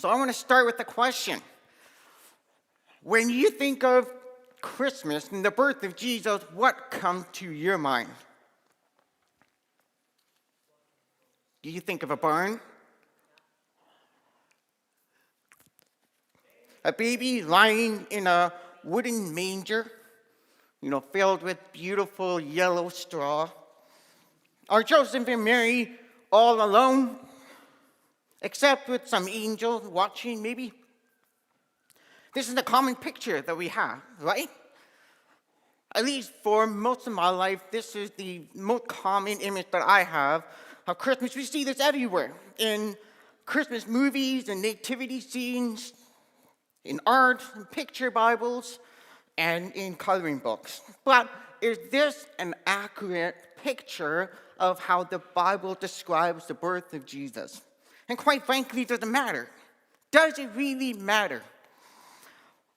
So I want to start with the question. When you think of Christmas and the birth of Jesus, what comes to your mind? Do you think of a barn? A baby lying in a wooden manger, filled with beautiful yellow straw? Are Joseph and Mary all alone, except with some angels watching, maybe? This is the common picture that we have, right? At least for most of my life, this is the most common image that I have of Christmas. We see this everywhere, in Christmas movies and nativity scenes, in art, in picture Bibles, and in coloring books. But is this an accurate picture of how the Bible describes the birth of Jesus? And quite frankly, does it matter? Does it really matter?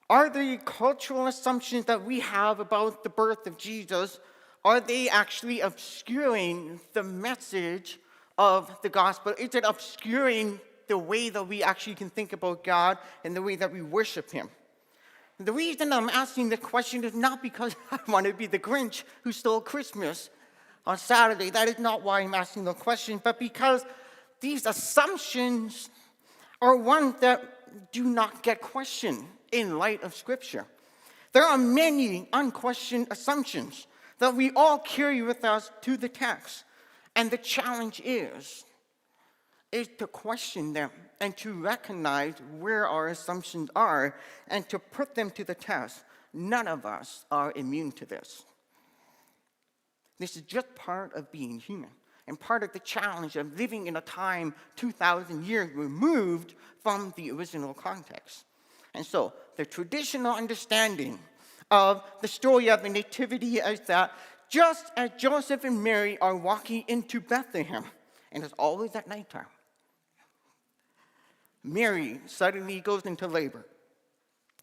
Are the cultural assumptions that we have about the birth of Jesus, are they actually obscuring the message of the gospel? Is it obscuring the way that we actually can think about God and the way that we worship him? The reason I'm asking the question is not because I want to be the Grinch who stole Christmas on Saturday. That is not why I'm asking the question, but because these assumptions are ones that do not get questioned in light of Scripture. There are many unquestioned assumptions that we all carry with us to the text. And the challenge is to question them and to recognize where our assumptions are and to put them to the test. None of us are immune to this. This is just part of being human and part of the challenge of living in a time 2,000 years removed from the original context. And so the traditional understanding of the story of the Nativity is that just as Joseph and Mary are walking into Bethlehem, and it's always at nighttime, Mary suddenly goes into labor.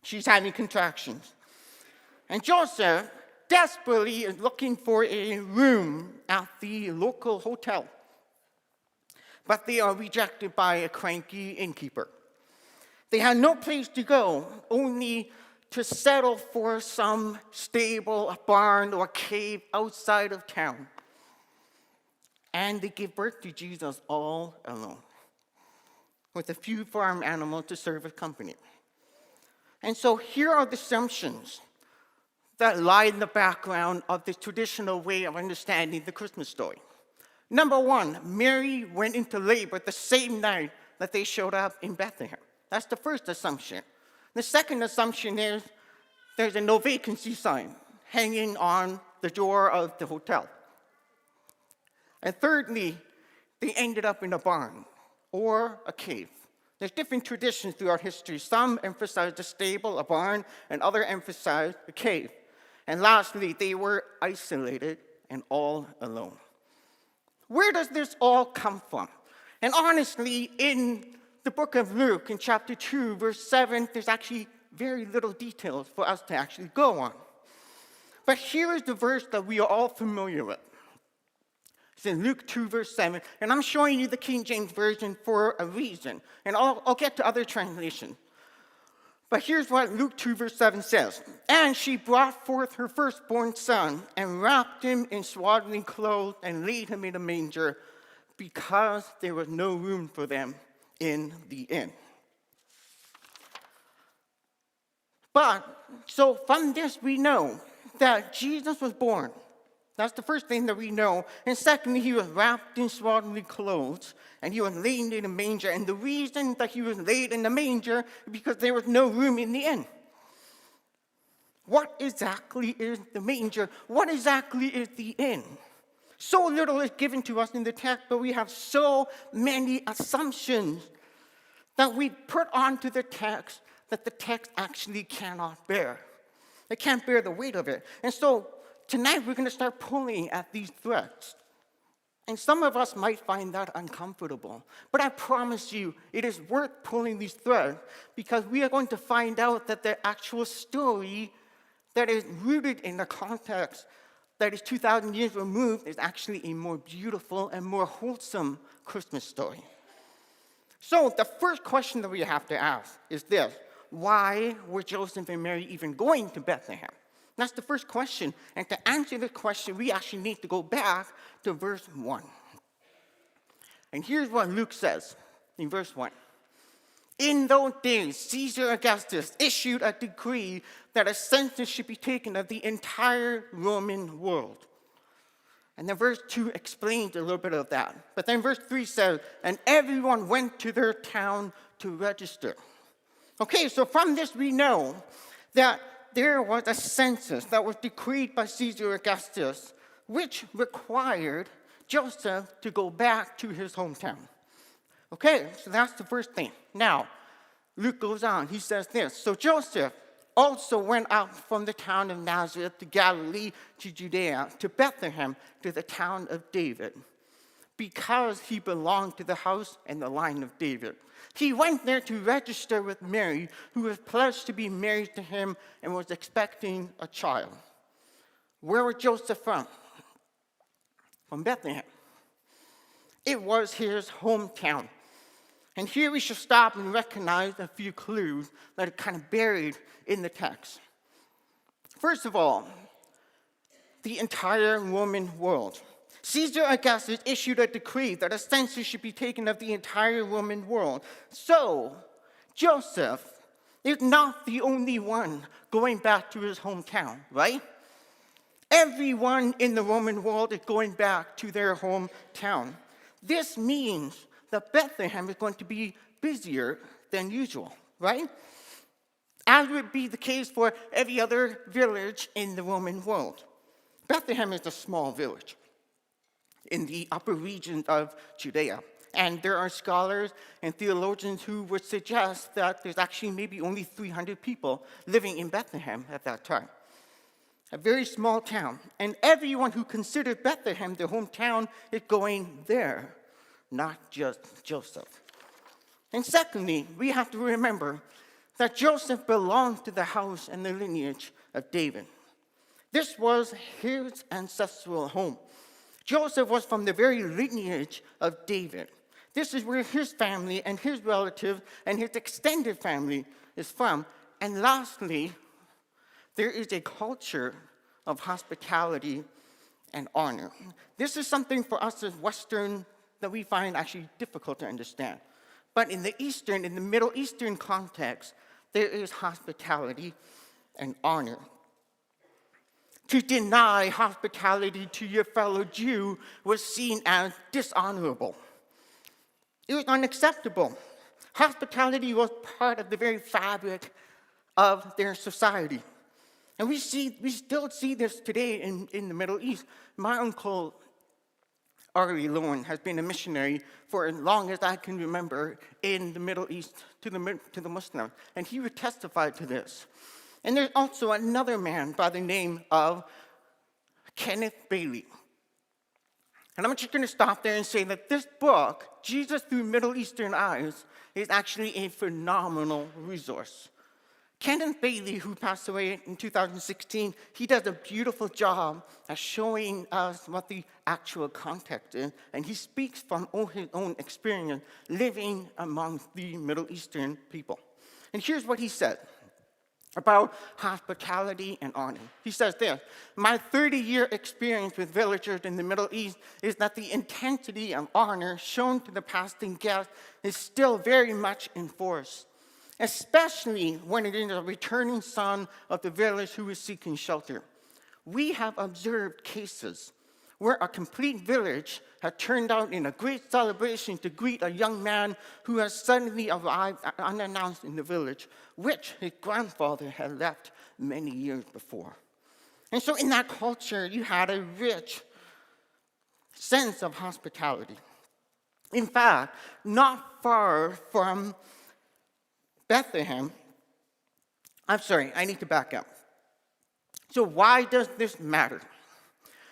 She's having contractions. And Joseph desperately is looking for a room at the local hotel. But they are rejected by a cranky innkeeper. They had no place to go, only to settle for some stable, a barn, or a cave outside of town. And they give birth to Jesus all alone, with a few farm animals to serve as company. And so here are the assumptions that lie in the background of the traditional way of understanding the Christmas story. Number one, Mary went into labor the same night that they showed up in Bethlehem. That's the first assumption. The second assumption is there's a no vacancy sign hanging on the door of the hotel. And thirdly, they ended up in a barn or a cave. There's different traditions throughout history. Some emphasize the stable, a barn, and others emphasize the cave. And lastly, they were isolated and all alone. Where does this all come from? And honestly, in the book of Luke, in chapter 2, verse 7, there's actually very little details for us to actually go on. But here is the verse that we are all familiar with. It's in Luke 2, verse 7, and I'm showing you the King James Version for a reason, and I'll get to other translations. But here's what Luke 2, verse 7 says. And she brought forth her firstborn son, and wrapped him in swaddling clothes, and laid him in a manger, because there was no room for them in the inn. But, so from this we know that Jesus was born. That's the first thing that we know. And secondly, he was wrapped in swaddling clothes, and he was laid in a manger. And the reason that he was laid in the manger is because there was no room in the inn. What exactly is the manger? What exactly is the inn? So little is given to us in the text, but we have so many assumptions that we put onto the text that the text actually cannot bear. It can't bear the weight of it. And so tonight we're going to start pulling at these threads. And some of us might find that uncomfortable. But I promise you, it is worth pulling these threads because we are going to find out that the actual story that is rooted in the context that is 2,000 years removed is actually a more beautiful and more wholesome Christmas story. So the first question that we have to ask is this: why were Joseph and Mary even going to Bethlehem? That's the first question. And to answer the question, we actually need to go back to verse 1. And here's what Luke says in verse 1. In those days, Caesar Augustus issued a decree that a census should be taken of the entire Roman world. And then verse 2 explains a little bit of that. But then verse 3 says, and everyone went to their town to register. Okay, so from this we know that there was a census that was decreed by Caesar Augustus, which required Joseph to go back to his hometown. Okay, so that's the first thing. Now, Luke goes on. He says this: so Joseph also went out from the town of Nazareth to Galilee, to Judea, to Bethlehem, to the town of David, because he belonged to the house and the line of David. He went there to register with Mary, who was pledged to be married to him and was expecting a child. Where was Joseph from? From Bethlehem. It was his hometown. And here we should stop and recognize a few clues that are kind of buried in the text. First of all, the entire Roman world. Caesar Augustus issued a decree that a census should be taken of the entire Roman world. So, Joseph is not the only one going back to his hometown, right? Everyone in the Roman world is going back to their hometown. This means that Bethlehem is going to be busier than usual, right? As would be the case for every other village in the Roman world. Bethlehem is a small village in the upper region of Judea. And there are scholars and theologians who would suggest that there's actually maybe only 300 people living in Bethlehem at that time. A very small town. And everyone who considered Bethlehem their hometown is going there, not just Joseph. And secondly, we have to remember that Joseph belonged to the house and the lineage of David. This was his ancestral home. Joseph was from the very lineage of David. This is where his family and his relatives and his extended family is from. And lastly, there is a culture of hospitality and honor. This is something for us as Western that we find actually difficult to understand. But in the Middle Eastern context, there is hospitality and honor. To deny hospitality to your fellow Jew was seen as dishonorable. It was unacceptable. Hospitality was part of the very fabric of their society. And we still see this today in the Middle East. My uncle, Loewen, has been a missionary for as long as I can remember in the Middle East to the Muslims. And he would testify to this. And there's also another man by the name of Kenneth Bailey. And I'm just going to stop there and say that this book, Jesus Through Middle Eastern Eyes, is actually a phenomenal resource. Kenneth Bailey, who passed away in 2016, he does a beautiful job at showing us what the actual context is. And he speaks from his own experience living among the Middle Eastern people. And here's what he said about hospitality and honor. He says this: my 30-year experience with villagers in the Middle East is that the intensity of honor shown to the passing guest is still very much in force, especially when it is a returning son of the village who is seeking shelter. We have observed cases where a complete village had turned out in a great celebration to greet a young man who has suddenly arrived unannounced in the village, which his grandfather had left many years before. And so in that culture, you had a rich sense of hospitality. In fact, not far from Bethlehem, I need to back up. So why does this matter?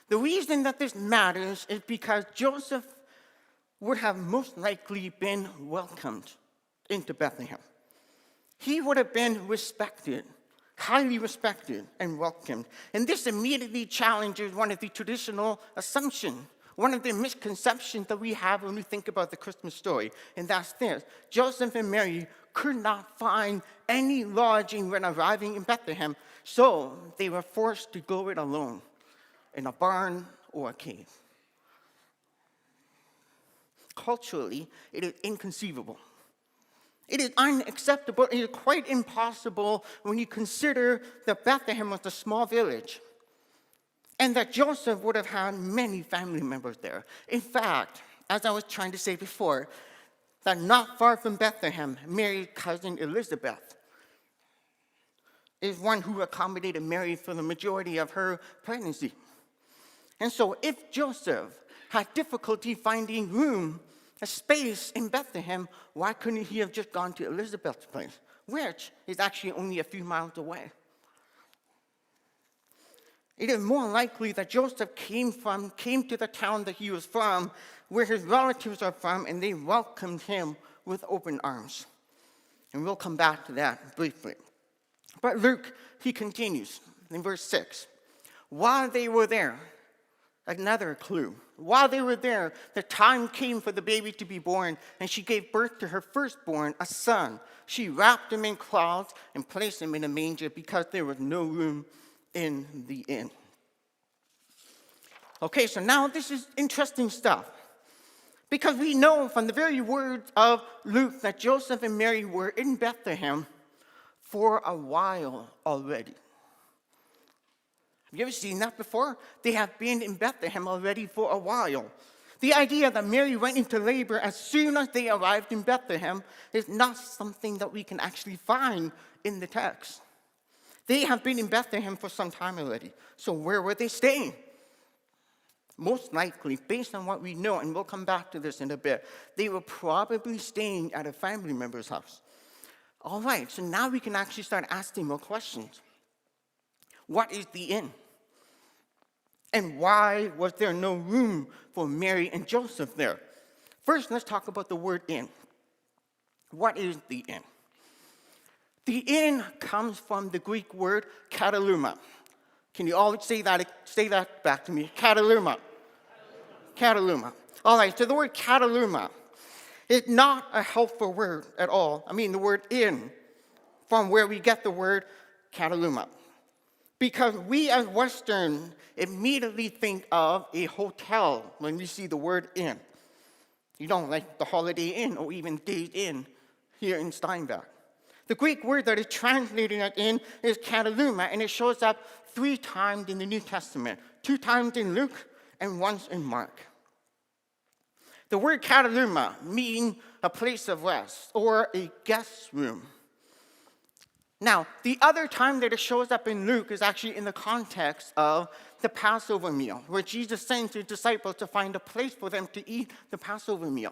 The reason that this matters is because Joseph would have most likely been welcomed into Bethlehem. He would have been respected, highly respected and welcomed. And this immediately challenges one of the traditional assumptions. one of the misconceptions that we have when we think about the Christmas story, and that's this. Joseph and Mary could not find any lodging when arriving in Bethlehem, so they were forced to go it alone in a barn or a cave. Culturally, it is inconceivable. It is unacceptable. It is quite impossible when you consider that Bethlehem was a small village and that Joseph would have had many family members there. In fact, as I was trying to say before, that not far from Bethlehem, Mary's cousin Elizabeth is one who accommodated Mary for the majority of her pregnancy. And so if Joseph had difficulty finding room, a space in Bethlehem, why couldn't he have just gone to Elizabeth's place, which is actually only a few miles away? It is more likely that Joseph came to the town that he was from, where his relatives are from, and they welcomed him with open arms. And we'll come back to that briefly. But Luke, he continues in verse 6. While they were there, another clue. While they were there, the time came for the baby to be born, and she gave birth to her firstborn, a son. She wrapped him in cloths and placed him in a manger because there was no room in the inn. Okay, so now this is interesting stuff. Because we know from the very words of Luke that Joseph and Mary were in Bethlehem for a while already. Have you ever seen that before? They have been in Bethlehem already for a while. The idea that Mary went into labor as soon as they arrived in Bethlehem is not something that we can actually find in the text. They have been in Bethlehem for some time already. So where were they staying? Most likely, based on what we know, and we'll come back to this in a bit, they were probably staying at a family member's house. All right, so now we can actually start asking more questions. What is the inn? And why was there no room for Mary and Joseph there? First, let's talk about the word inn. What is the inn? The inn comes from the Greek word kataluma. Can you all say that back to me? Kataluma. Kataluma. All right, so the word kataluma is not a helpful word at all. I mean, the word inn, from where we get the word kataluma. Because we as Western immediately think of a hotel when we see the word inn. You don't like the Holiday Inn or even Days Inn here in Steinbach. The Greek word that is translated as inn is kataluma, and it shows up 3 times in the New Testament, 2 times in Luke and once in Mark. The word kataluma means a place of rest or a guest room. Now, the other time that it shows up in Luke is actually in the context of the Passover meal, where Jesus sends his disciples to find a place for them to eat the Passover meal.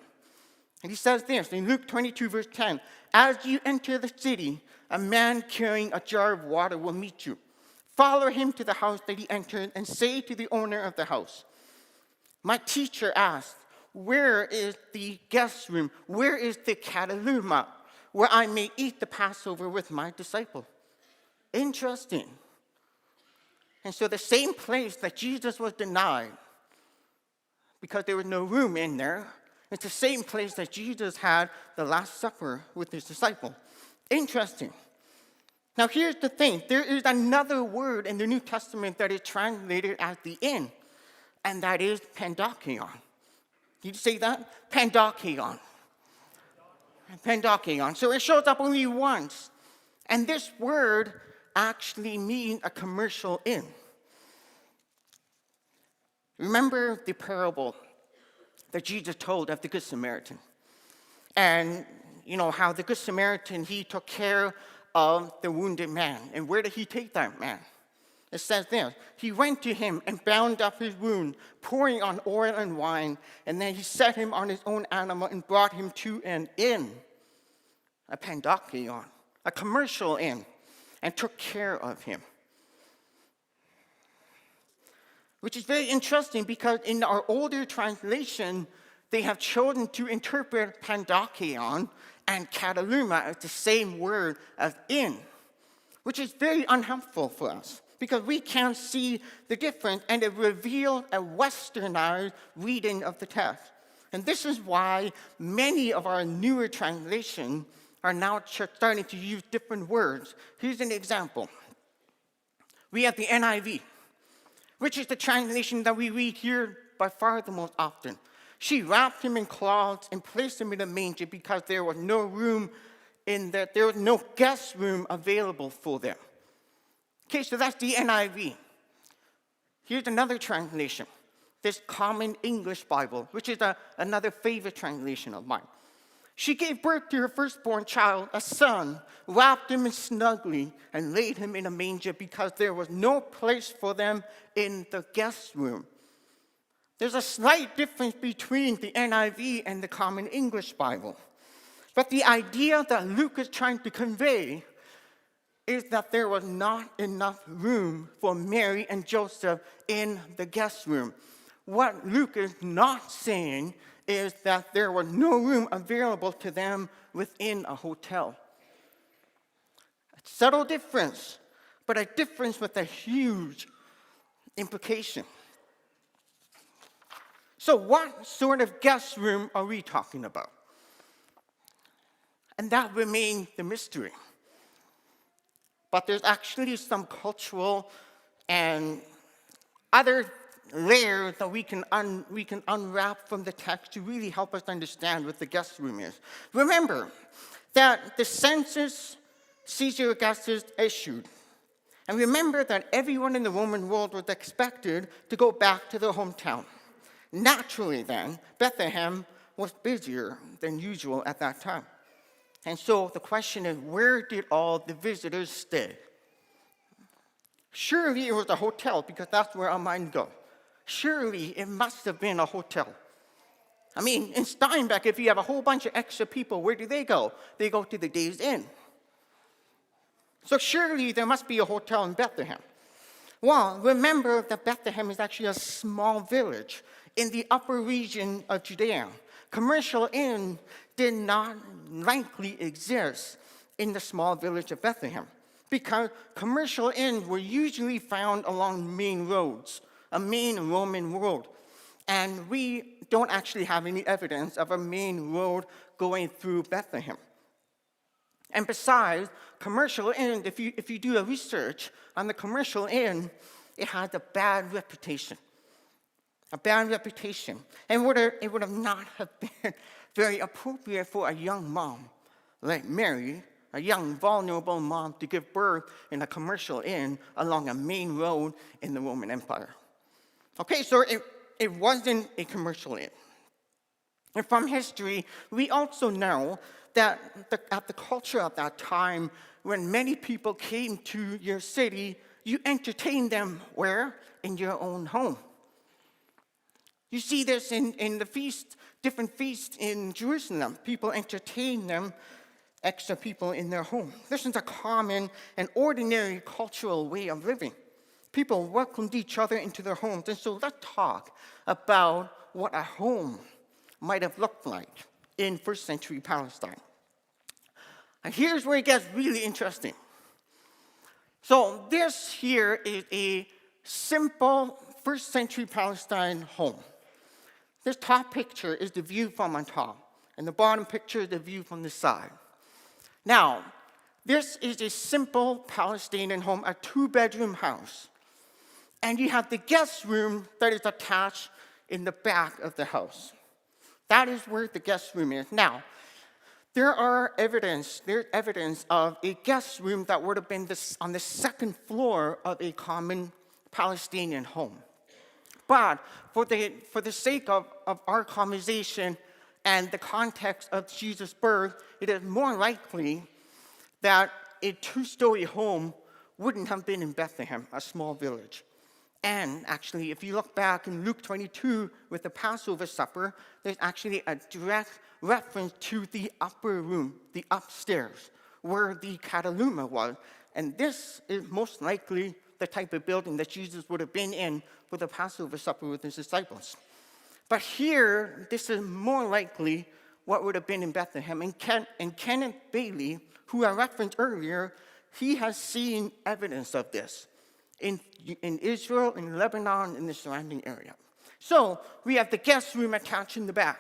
And he says this in Luke 22, verse 10, "As you enter the city, a man carrying a jar of water will meet you. Follow him to the house that he entered and say to the owner of the house, 'My teacher asked, where is the guest room? Where is the kataluma, where I may eat the Passover with my disciple?'" Interesting. And so the same place that Jesus was denied because there was no room in there, it's the same place that Jesus had the Last Supper with his disciple. Interesting. Now here's the thing. There is another word in the New Testament that is translated as the inn, and that is pandokion. Did you say that? Pandokion. Pandokion. So it shows up only once. And this word actually means a commercial inn. Remember the parable that Jesus told of the Good Samaritan. And you know how the Good Samaritan, he took care of the wounded man. And where did he take that man? It says there, he went to him and bound up his wound, pouring on oil and wine, and then he set him on his own animal and brought him to an inn, a pandokion, a commercial inn, and took care of him. Which is very interesting because in our older translation, they have chosen to interpret pandokion and kataluma as the same word as inn, which is very unhelpful for us. because we can't see the difference, and it revealed a westernized reading of the text. And this is why many of our newer translations are now starting to use different words. Here's an example. We have the NIV, which is the translation that we read here by far the most often. She wrapped him in cloths and placed him in a manger because there was no room there was no guest room available for them. Okay, so that's the NIV. Here's another translation, this Common English Bible, which is another favorite translation of mine. She gave birth to her firstborn child, a son, wrapped him in snugly, and laid him in a manger because there was no place for them in the guest room. There's a slight difference between the NIV and the Common English Bible. But the idea that Luke is trying to convey is that there was not enough room for Mary and Joseph in the guest room. What Luke is not saying is that there was no room available to them within a hotel. A subtle difference, but a difference with a huge implication. So what sort of guest room are we talking about? And that remains the mystery. But there's actually some cultural and other layers that we can unwrap from the text to really help us understand what the guest room is. Remember that the census Caesar Augustus issued. And remember that everyone in the Roman world was expected to go back to their hometown. Naturally then, Bethlehem was busier than usual at that time. And so the question is, where did all the visitors stay? Surely it was a hotel, because that's where our mind goes. Surely it must have been a hotel. I mean, in Steinbach, if you have a whole bunch of extra people, where do they go? They go to the Days Inn. So surely there must be a hotel in Bethlehem. Well, remember that Bethlehem is actually a small village in the upper region of Judea. Commercial inns did not likely exist in the small village of Bethlehem, because commercial inns were usually found along main roads, a main Roman road. And we don't actually have any evidence of a main road going through Bethlehem. And besides, commercial inn, if you do a research on the commercial inn, it has a bad reputation. A bad reputation. And it would have not have been very appropriate for a young mom like Mary, a young, vulnerable mom, to give birth in a commercial inn along a main road in the Roman Empire. Okay, so it wasn't a commercial inn. And from history, we also know that at the culture of that time, when many people came to your city, you entertained them where? In your own home. You see this in the feast, different feasts in Jerusalem. People entertain them, extra people in their home. This is a common and ordinary cultural way of living. People welcomed each other into their homes. And so let's talk about what a home might have looked like in first century Palestine. And here's where it gets really interesting. So this here is a simple first century Palestine home. This top picture is the view from on top, and the bottom picture is the view from the side. Now, this is a simple Palestinian home, a two-bedroom house. And you have the guest room that is attached in the back of the house. That is where the guest room is. Now, there's evidence of a guest room that would have been on the second floor of a common Palestinian home. But for the sake of our conversation and the context of Jesus' birth, it is more likely that a two-story home wouldn't have been in Bethlehem, a small village. And actually, if you look back in Luke 22 with the Passover supper, there's actually a direct reference to the upper room, the upstairs, where the Kataluma was. And this is most likely the type of building that Jesus would have been in for the Passover supper with his disciples. But here, this is more likely what would have been in Bethlehem. And Kenneth Bailey, who I referenced earlier, he has seen evidence of this. in Israel, in Lebanon, in the surrounding area. So we have the guest room attached in the back.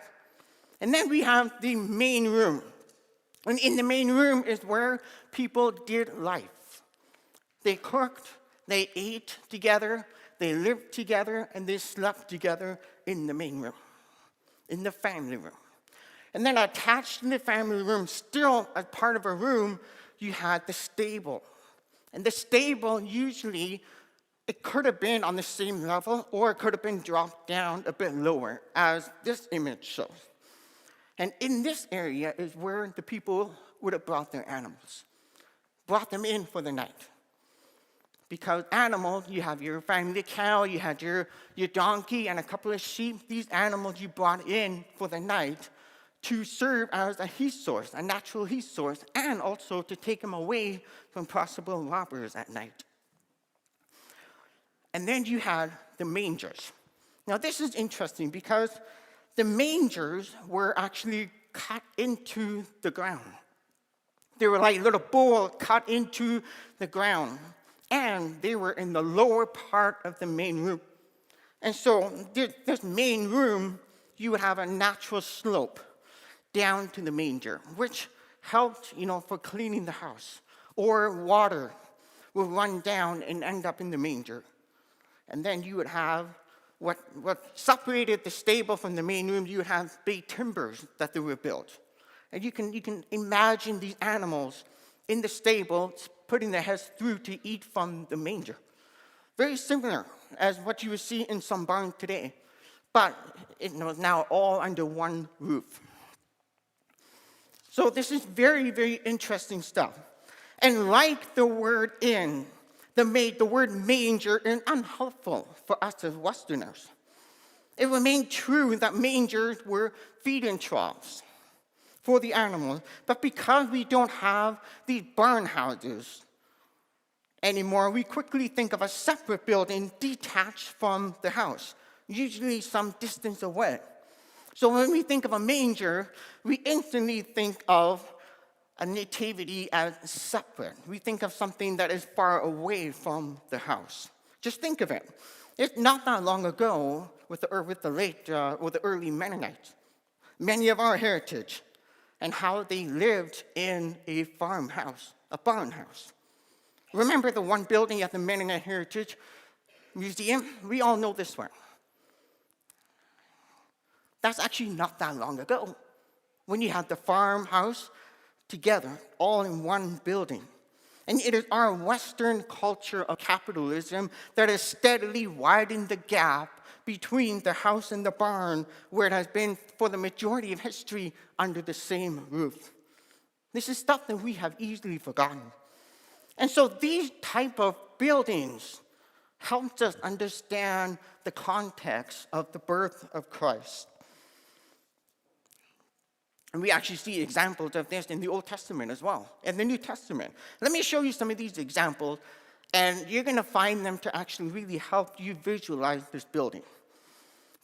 And then we have the main room. And in the main room is where people did life. They cooked, they ate together, they lived together, and they slept together in the main room, in the family room. And then attached in the family room, still as part of a room, you had the stable. And the stable usually, it could have been on the same level, or it could have been dropped down a bit lower, as this image shows. And in this area is where the people would have brought their animals, brought them in for the night. Because animals, you have your family cow, you had your donkey, and a couple of sheep. These animals you brought in for the night to serve as a heat source, a natural heat source, and also to take them away from possible robbers at night. And then you had the mangers. Now this is interesting because the mangers were actually cut into the ground. They were like little bowls cut into the ground. And they were in the lower part of the main room. And so this main room, you would have a natural slope down to the manger, which helped, for cleaning the house. Or water would run down and end up in the manger. And then you would have what separated the stable from the main room. You would have big timbers that they were built. And you can imagine these animals in the stable putting their heads through to eat from the manger. Very similar as what you would see in some barns today, but it was now all under one roof. So this is very, very interesting stuff. And like the word inn, the word manger is unhelpful for us as Westerners. It remained true that mangers were feeding troughs for the animals, but because we don't have these barn houses anymore, we quickly think of a separate building detached from the house, usually some distance away. So when we think of a manger, we instantly think of a nativity as separate. We think of something that is far away from the house. Just think of it. It's not that long ago with the early Mennonites, many of our heritage, and how they lived in a farmhouse, a barn house. Remember the one building at the Mennonite Heritage Museum? We all know this one. That's actually not that long ago, when you had the farmhouse together, all in one building. And it is our Western culture of capitalism that has steadily widened the gap between the house and the barn, where it has been for the majority of history under the same roof. This is stuff that we have easily forgotten. And so these type of buildings helped us understand the context of the birth of Christ. And we actually see examples of this in the Old Testament as well, and the New Testament. Let me show you some of these examples, and you're going to find them to actually really help you visualize this building.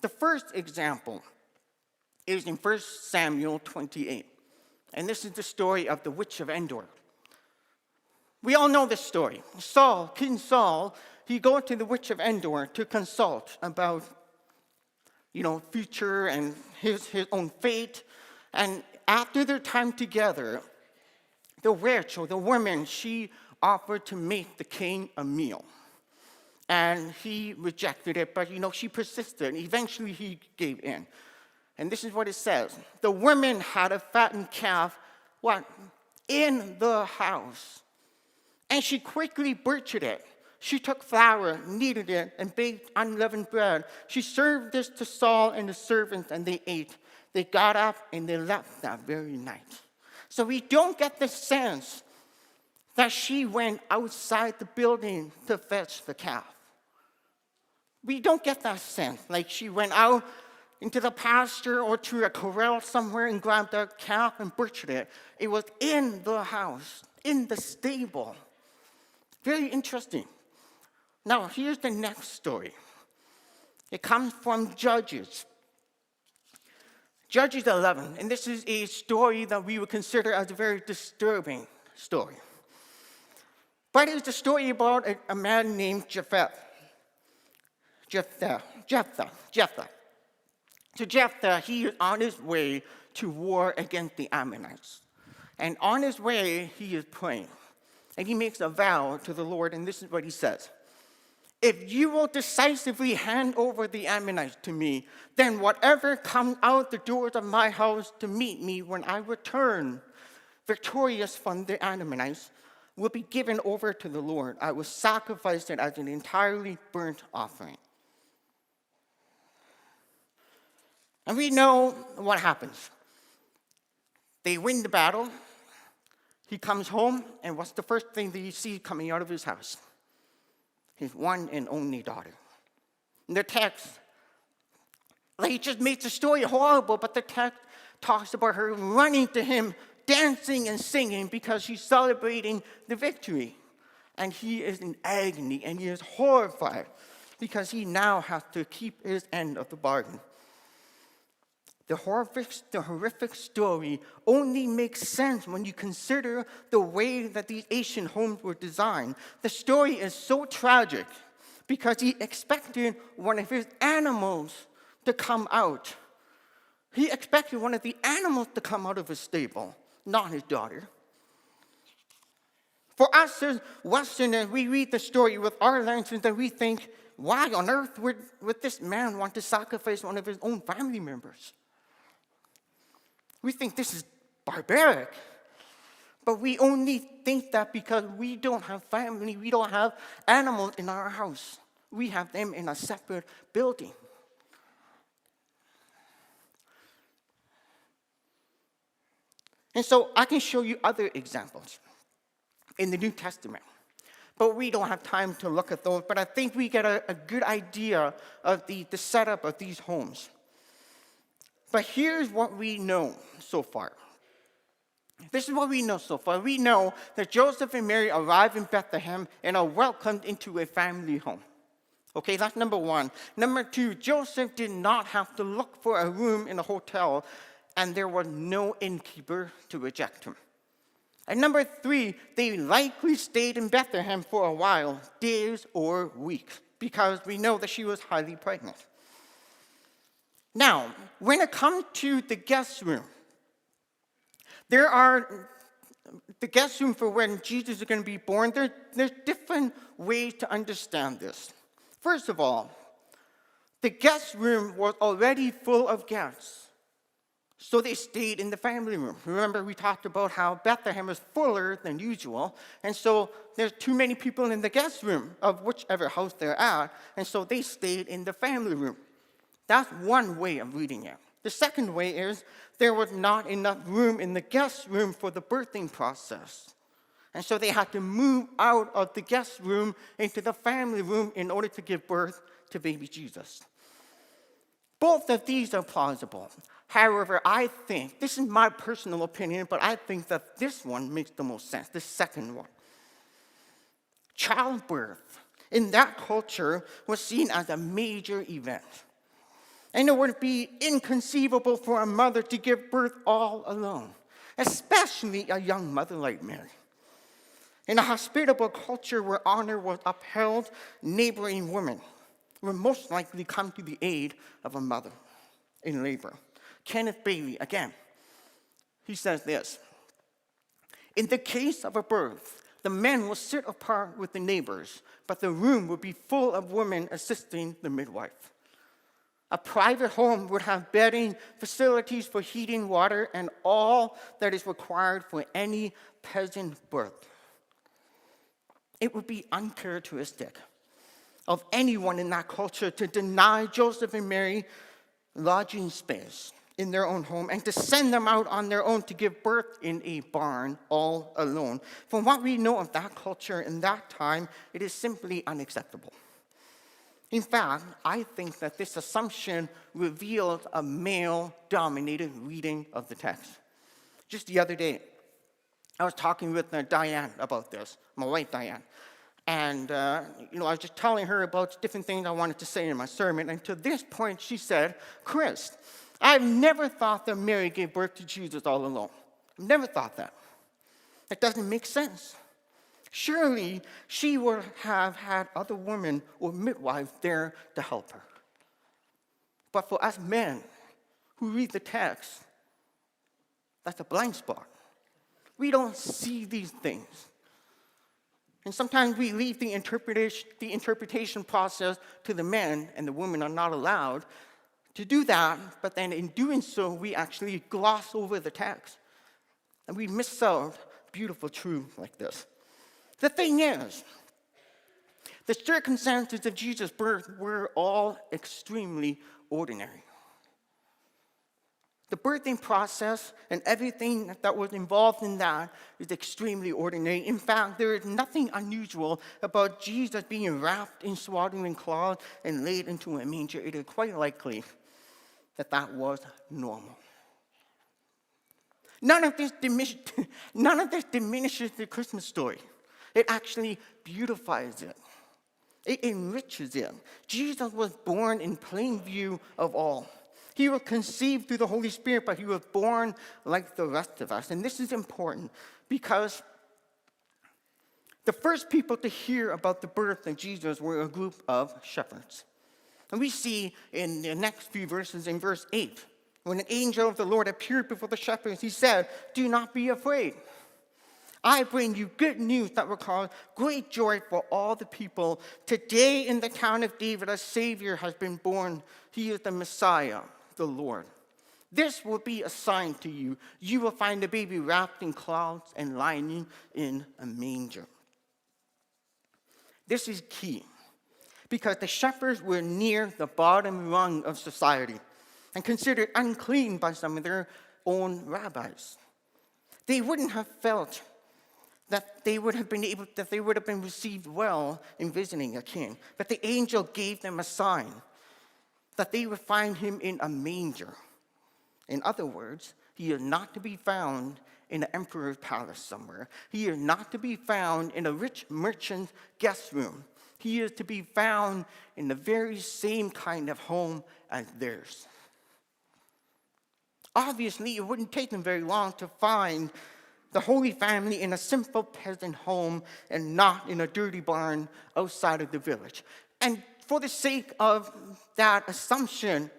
The first example is in 1 Samuel 28, and this is the story of the witch of Endor. We all know this story. King Saul, he goes to the witch of Endor to consult about, future and his own fate. And after their time together, the witch or the woman, she offered to make the king a meal. And he rejected it, but she persisted, and eventually he gave in. And this is what it says. The woman had a fattened calf, in the house. And she quickly butchered it. She took flour, kneaded it, and baked unleavened bread. She served this to Saul and the servants, and they ate. They got up and they left that very night. So we don't get the sense that she went outside the building to fetch the calf. We don't get that sense, like she went out into the pasture or to a corral somewhere and grabbed a calf and butchered it. It was in the house, in the stable. Very interesting. Now, here's the next story. It comes from Judges. Judges 11, and this is a story that we would consider as a very disturbing story. But it's a story about a man named Jephthah. So Jephthah, he is on his way to war against the Ammonites. And on his way, he is praying. And he makes a vow to the Lord, and this is what he says. If you will decisively hand over the Ammonites to me, then whatever comes out the doors of my house to meet me when I return victorious from the Ammonites will be given over to the Lord. I will sacrifice it as an entirely burnt offering. And we know what happens. They win the battle. He comes home, and what's the first thing that you see coming out of his house? His one and only daughter. And the text, he just makes the story horrible, but the text talks about her running to him, dancing and singing because she's celebrating the victory. And he is in agony, and he is horrified because he now has to keep his end of the bargain. The horrific story only makes sense when you consider the way that these ancient homes were designed. The story is so tragic because he expected one of his animals to come out. He expected one of the animals to come out of his stable, not his daughter. For us as Westerners, we read the story with our lenses and we think, why on earth would this man want to sacrifice one of his own family members? We think this is barbaric. But we only think that because we don't have family, we don't have animals in our house. We have them in a separate building. And so I can show you other examples in the New Testament. But we don't have time to look at those. But I think we get a good idea of the setup of these homes. But here's what we know so far. This is what we know so far. We know that Joseph and Mary arrive in Bethlehem and are welcomed into a family home. Okay, that's number one. Number two, Joseph did not have to look for a room in a hotel, and there was no innkeeper to reject him. And number three, they likely stayed in Bethlehem for a while, days or weeks, because we know that she was highly pregnant. Now, when it comes to the guest room, there are the guest room for when Jesus is going to be born. There's different ways to understand this. First of all, the guest room was already full of guests, so they stayed in the family room. Remember, we talked about how Bethlehem is fuller than usual, and so there's too many people in the guest room of whichever house they're at, and so they stayed in the family room. That's one way of reading it. The second way is there was not enough room in the guest room for the birthing process. And so they had to move out of the guest room into the family room in order to give birth to baby Jesus. Both of these are plausible. However, I think, this is my personal opinion, but I think that this one makes the most sense, the second one. Childbirth in that culture was seen as a major event. And it would be inconceivable for a mother to give birth all alone, especially a young mother like Mary. In a hospitable culture where honor was upheld, neighboring women would most likely come to the aid of a mother in labor. Kenneth Bailey, again, he says this: in the case of a birth, the men will sit apart with the neighbors, but the room would be full of women assisting the midwife. A private home would have bedding, facilities for heating, water, and all that is required for any peasant birth. It would be uncharacteristic of anyone in that culture to deny Joseph and Mary lodging space in their own home and to send them out on their own to give birth in a barn all alone. From what we know of that culture in that time, it is simply unacceptable. In fact, I think that this assumption reveals a male-dominated reading of the text. Just the other day, I was talking with Diane about this, my wife Diane. And, I was just telling her about different things I wanted to say in my sermon. And to this point, she said, Chris, I've never thought that Mary gave birth to Jesus all alone. I've never thought that. That doesn't make sense. Surely she would have had other women or midwives there to help her. But for us men who read the text, that's a blind spot. We don't see these things. And sometimes we leave the interpretation process to the men, and the women are not allowed to do that, but then in doing so, we actually gloss over the text. And we miss out beautiful truth like this. The thing is, the circumstances of Jesus' birth were all extremely ordinary. The birthing process and everything that was involved in that is extremely ordinary. In fact, there is nothing unusual about Jesus being wrapped in swaddling cloths and laid into a manger. It is quite likely that that was normal. None of this diminishes the Christmas story. It actually beautifies it. It enriches it. Jesus was born in plain view of all. He was conceived through the Holy Spirit, but he was born like the rest of us. And this is important because the first people to hear about the birth of Jesus were a group of shepherds. And we see in the next few verses, in verse 8, when an angel of the Lord appeared before the shepherds, he said, "Do not be afraid. I bring you good news that will cause great joy for all the people. Today in the town of David, a Savior has been born. He is the Messiah, the Lord. This will be a sign to you. You will find the baby wrapped in cloths and lying in a manger." This is key because the shepherds were near the bottom rung of society and considered unclean by some of their own rabbis. They wouldn't have felt that they would have been received well in visiting a king. But the angel gave them a sign that they would find him in a manger. In other words, he is not to be found in an emperor's palace somewhere. He is not to be found in a rich merchant's guest room. He is to be found in the very same kind of home as theirs. Obviously, it wouldn't take them very long to find the Holy Family in a simple peasant home and not in a dirty barn outside of the village. And for the sake of that assumption,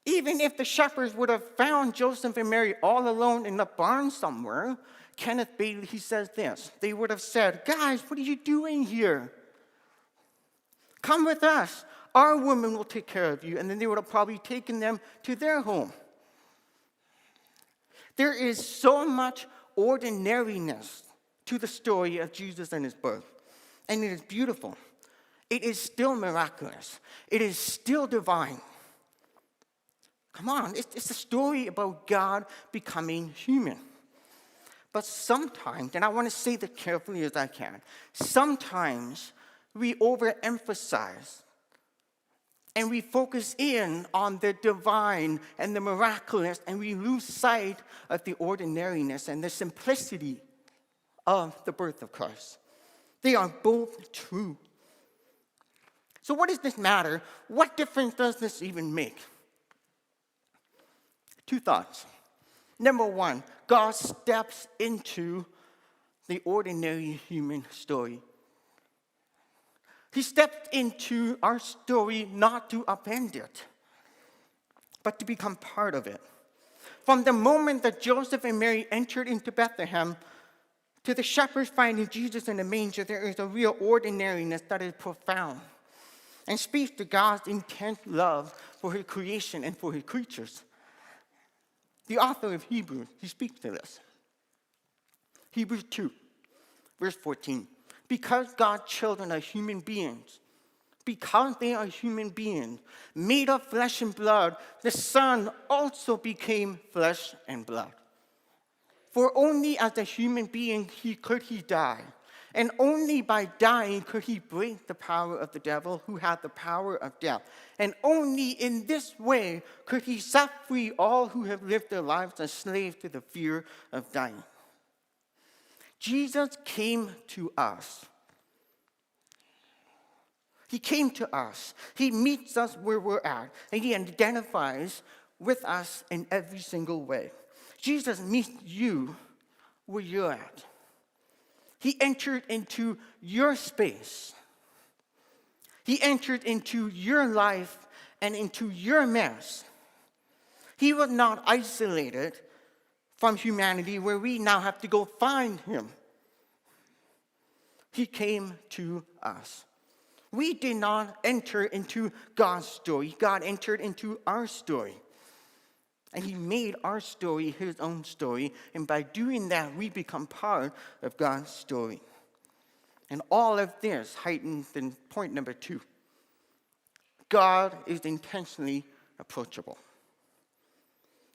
even if the shepherds would have found Joseph and Mary all alone in the barn somewhere, Kenneth Bailey, he says this, they would have said, "Guys, what are you doing here? Come with us. Our woman will take care of you." And then they would have probably taken them to their home. There is so much ordinariness to the story of Jesus and his birth. And it is beautiful. It is still miraculous. It is still divine. Come on, it's a story about God becoming human. But sometimes, and I want to say that carefully as I can, sometimes we overemphasize and we focus in on the divine and the miraculous, and we lose sight of the ordinariness and the simplicity of the birth of Christ. They are both true. So what does this matter? What difference does this even make? Two thoughts. Number one, God steps into the ordinary human story. He stepped into our story not to upend it, but to become part of it. From the moment that Joseph and Mary entered into Bethlehem to the shepherds finding Jesus in the manger, there is a real ordinariness that is profound and speaks to God's intense love for his creation and for his creatures. The author of Hebrews, he speaks to this. Hebrews 2, verse 14. Because God's children are human beings, because they are human beings, made of flesh and blood, the Son also became flesh and blood. For only as a human being could he die, and only by dying could he break the power of the devil who had the power of death. And only in this way could he set free all who have lived their lives as slaves to the fear of dying. Jesus came to us. He came to us. He meets us where we're at, and he identifies with us in every single way. Jesus meets you where you're at. He entered into your space. He entered into your life and into your mess. He was not isolated from humanity where we now have to go find him. He came to us. We did not enter into God's story. God entered into our story. And he made our story his own story. And by doing that, we become part of God's story. And all of this heightens in point number 2. God is intentionally approachable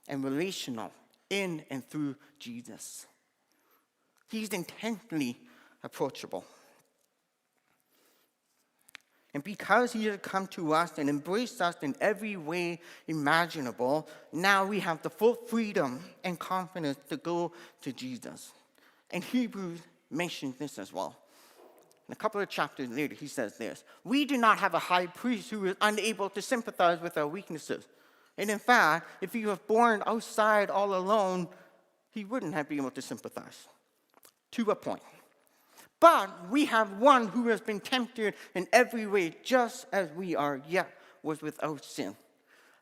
and relational in and through Jesus. He's intensely approachable. And because he has come to us and embraced us in every way imaginable, now we have the full freedom and confidence to go to Jesus. And Hebrews mentions this as well. And a couple of chapters later, he says this: we do not have a high priest who is unable to sympathize with our weaknesses. And in fact, if he was born outside all alone, he wouldn't have been able to sympathize. To a point. But we have one who has been tempted in every way, just as we are, yet was without sin.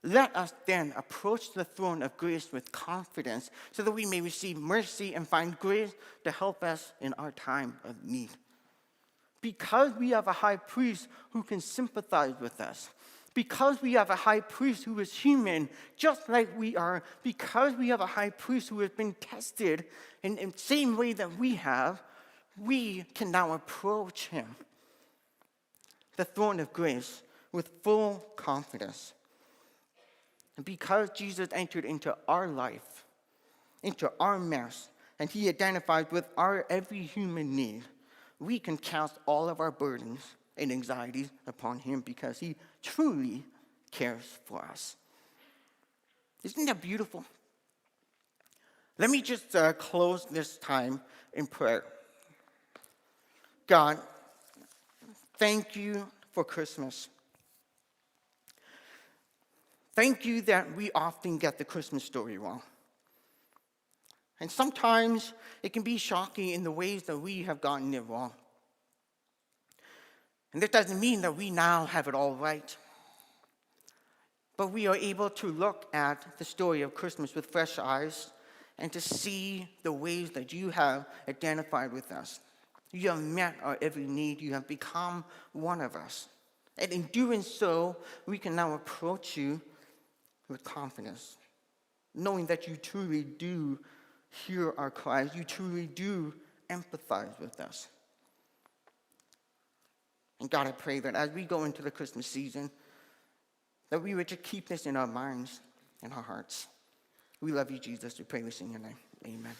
Let us then approach the throne of grace with confidence, so that we may receive mercy and find grace to help us in our time of need. Because we have a high priest who can sympathize with us, because we have a high priest who is human, just like we are, because we have a high priest who has been tested in the same way that we have, we can now approach him, the throne of grace, with full confidence. And because Jesus entered into our life, into our mess, and he identified with our every human need, we can cast all of our burdens and anxieties upon him because he truly cares for us. Isn't that beautiful? Let me just close this time in prayer. God, thank you for Christmas. Thank you that we often get the Christmas story wrong. And sometimes it can be shocking in the ways that we have gotten it wrong. And this doesn't mean that we now have it all right. But we are able to look at the story of Christmas with fresh eyes and to see the ways that you have identified with us. You have met our every need. You have become one of us. And in doing so, we can now approach you with confidence, knowing that you truly do hear our cries. You truly do empathize with us. And God, I pray that as we go into the Christmas season, that we would just keep this in our minds and our hearts. We love you, Jesus. We pray this in your name. Amen.